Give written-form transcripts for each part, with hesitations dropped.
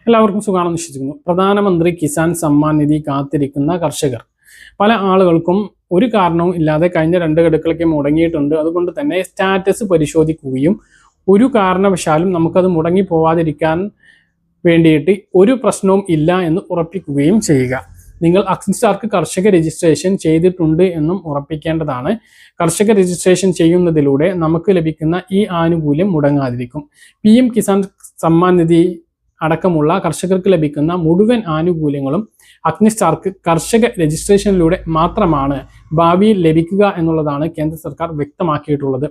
എല്ലാവർക്കും സുഖമാണെന്ന് വിശ്വസിക്കുന്നു. പ്രധാനമന്ത്രി കിസാൻ സമ്മാൻ നിധി കാത്തിരിക്കുന്ന കർഷകർ പല ആളുകൾക്കും ഒരു കാരണവും ഇല്ലാതെ കഴിഞ്ഞ 2 ഗഡുക്കളൊക്കെ മുടങ്ങിയിട്ടുണ്ട്. അതുകൊണ്ട് തന്നെ സ്റ്റാറ്റസ് പരിശോധിക്കുകയും ഒരു കാരണവശാലും നമുക്കത് മുടങ്ങി പോവാതിരിക്കാൻ വേണ്ടിയിട്ട് ഒരു പ്രശ്നവും ഇല്ല എന്ന് ഉറപ്പിക്കുകയും ചെയ്യുക. നിങ്ങൾ അക്നിസ്റ്റാർക്ക് കർഷക രജിസ്ട്രേഷൻ ചെയ്തിട്ടുണ്ട് എന്നും ഉറപ്പിക്കേണ്ടതാണ്. കർഷക രജിസ്ട്രേഷൻ ചെയ്യുന്നതിലൂടെ നമുക്ക് ലഭിക്കുന്ന ഈ ആനുകൂല്യം മുടങ്ങാതിരിക്കും. PM കിസാൻ സമ്മാൻ നിധി അടക്കമുള്ള കർഷകർക്ക് ലഭിക്കുന്ന മുഴുവൻ ആനുകൂല്യങ്ങളും അഗ്നിസ്റ്റാർക്ക് കർഷക രജിസ്ട്രേഷനിലൂടെ മാത്രമാണ് ഭാവിയിൽ ലഭിക്കുക എന്നുള്ളതാണ് കേന്ദ്ര സർക്കാർ വ്യക്തമാക്കിയിട്ടുള്ളത്.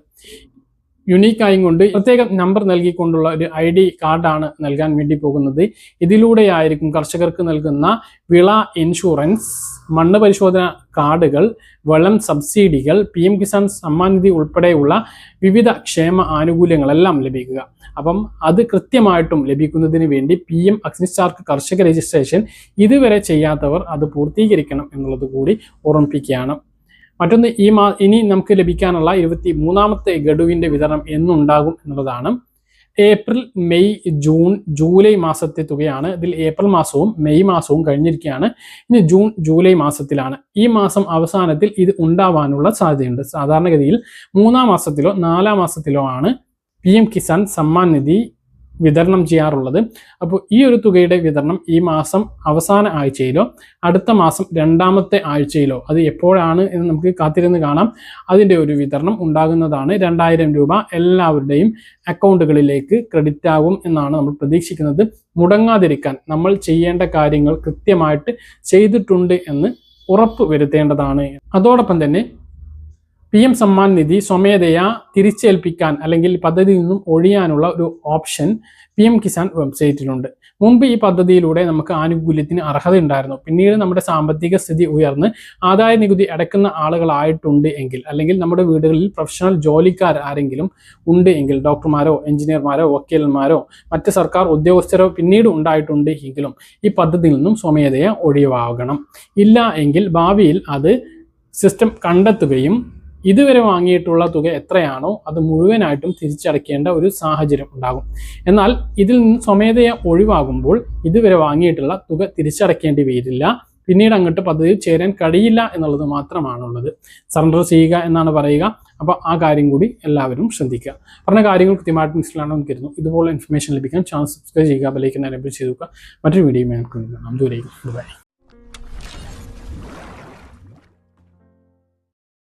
യുണീക്കായും കൊണ്ട് പ്രത്യേക നമ്പർ നൽകിക്കൊണ്ടുള്ള ഒരു ID കാർഡാണ് നൽകാൻ വേണ്ടി പോകുന്നത്. ഇതിലൂടെയായിരിക്കും കർഷകർക്ക് നൽകുന്ന വിള ഇൻഷുറൻസ്, മണ്ണ് പരിശോധന കാർഡുകൾ, വളം സബ്സിഡികൾ, PM കിസാൻ സമ്മാൻ നിധി ഉൾപ്പെടെയുള്ള വിവിധ ക്ഷേമ ആനുകൂല്യങ്ങളെല്ലാം ലഭിക്കുക. അപ്പം അത് കൃത്യമായിട്ടും ലഭിക്കുന്നതിന് വേണ്ടി PM അഗ്നിസ്റ്റാർക്ക് കർഷക രജിസ്ട്രേഷൻ ഇതുവരെ ചെയ്യാത്തവർ അത് പൂർത്തീകരിക്കണം എന്നുള്ളത് കൂടി ഓർമ്മിപ്പിക്കുകയാണ്. മറ്റൊന്ന്, ഇനി നമുക്ക് ലഭിക്കാനുള്ള 23ാമത്തെ ഗഡുവിൻ്റെ വിതരണം എന്നുണ്ടാകും എന്നുള്ളതാണ്. ഏപ്രിൽ, മെയ്, ജൂൺ, ജൂലൈ മാസത്തെ തുകയാണ്. ഇതിൽ ഏപ്രിൽ മാസവും മെയ് മാസവും കഴിഞ്ഞിരിക്കുകയാണ്. ഇനി ജൂൺ, ജൂലൈ മാസത്തിലാണ്. ഈ മാസം അവസാനത്തിൽ ഇത് ഉണ്ടാവാനുള്ള സാധ്യതയുണ്ട്. സാധാരണഗതിയിൽ 3ാം മാസത്തിലോ 4ാം മാസത്തിലോ ആണ് PM കിസാൻ സമ്മാൻ നിധി വിതരണം ചെയ്യാറുള്ളത്. അപ്പോൾ ഈ ഒരു തുകയുടെ വിതരണം ഈ മാസം അവസാന ആഴ്ചയിലോ അടുത്ത മാസം 2ാമത്തെ ആഴ്ചയിലോ, അത് എപ്പോഴാണ് എന്ന് നമുക്ക് കാത്തിരുന്ന് കാണാം, അതിൻ്റെ ഒരു വിതരണം ഉണ്ടാകുന്നതാണ്. 2000 രൂപ എല്ലാവരുടെയും അക്കൗണ്ടുകളിലേക്ക് ക്രെഡിറ്റ് ആകും എന്നാണ് നമ്മൾ പ്രതീക്ഷിക്കുന്നത്. മുടങ്ങാതിരിക്കാൻ നമ്മൾ ചെയ്യേണ്ട കാര്യങ്ങൾ കൃത്യമായിട്ട് ചെയ്തിട്ടുണ്ട് എന്ന് ഉറപ്പ് വരുത്തേണ്ടതാണ്. അതോടൊപ്പം തന്നെ PM സമ്മാൻ നിധി സ്വമേധയാ തിരിച്ചേൽപ്പിക്കാൻ അല്ലെങ്കിൽ പദ്ധതിയിൽ നിന്നും ഒഴിയാനുള്ള ഒരു ഓപ്ഷൻ PM കിസാൻ വെബ്സൈറ്റിലുണ്ട്. മുമ്പ് ഈ പദ്ധതിയിലൂടെ നമുക്ക് ആനുകൂല്യത്തിന് അർഹത ഉണ്ടായിരുന്നു. പിന്നീട് നമ്മുടെ സാമ്പത്തിക സ്ഥിതി ഉയർന്ന് ആദായ നികുതി അടയ്ക്കുന്ന ആളുകളായിട്ടുണ്ട് എങ്കിൽ, അല്ലെങ്കിൽ നമ്മുടെ വീടുകളിൽ പ്രൊഫഷണൽ ജോലിക്കാർ ആരെങ്കിലും ഉണ്ട് എങ്കിൽ, ഡോക്ടർമാരോ എഞ്ചിനീയർമാരോ വക്കീലന്മാരോ മറ്റ് സർക്കാർ ഉദ്യോഗസ്ഥരോ പിന്നീട് ഉണ്ടായിട്ടുണ്ട് എങ്കിലും ഈ പദ്ധതിയിൽ നിന്നും സ്വമേധയാ ഒഴിവാകണം. ഇല്ല എങ്കിൽ ഭാവിയിൽ അത് സിസ്റ്റം കണ്ടെത്തുകയും ഇതുവരെ വാങ്ങിയിട്ടുള്ള തുക എത്രയാണോ അത് മുഴുവനായിട്ടും തിരിച്ചടയ്ക്കേണ്ട ഒരു സാഹചര്യം ഉണ്ടാകും. എന്നാൽ ഇതിൽ നിന്ന് സ്വമേധയാ ഒഴിവാകുമ്പോൾ ഇതുവരെ വാങ്ങിയിട്ടുള്ള തുക തിരിച്ചടയ്ക്കേണ്ടി വരില്ല. പിന്നീട് അങ്ങോട്ട് പദ്ധതിയിൽ ചേരാൻ കഴിയില്ല എന്നുള്ളത് മാത്രമാണുള്ളത്. സറണ്ടർ ചെയ്യുക എന്നാണ് പറയുക. അപ്പോൾ ആ കാര്യം കൂടി എല്ലാവരും ശ്രദ്ധിക്കുക. പറഞ്ഞ കാര്യങ്ങൾ കൃത്യമായിട്ട് മനസ്സിലാണെന്ന് കരുതുന്നു. ഇതുപോലെ ഇൻഫർമേഷൻ ലഭിക്കാൻ ചാനൽ സബ്സ്ക്രൈബ് ചെയ്യുക, ബെൽ ഐക്കൺ എനേബിൾ ചെയ്തു വെക്കുക. മറ്റൊരു വീഡിയോ നമുക്ക് കാണാം. ദൂരേക്കും ബൈ.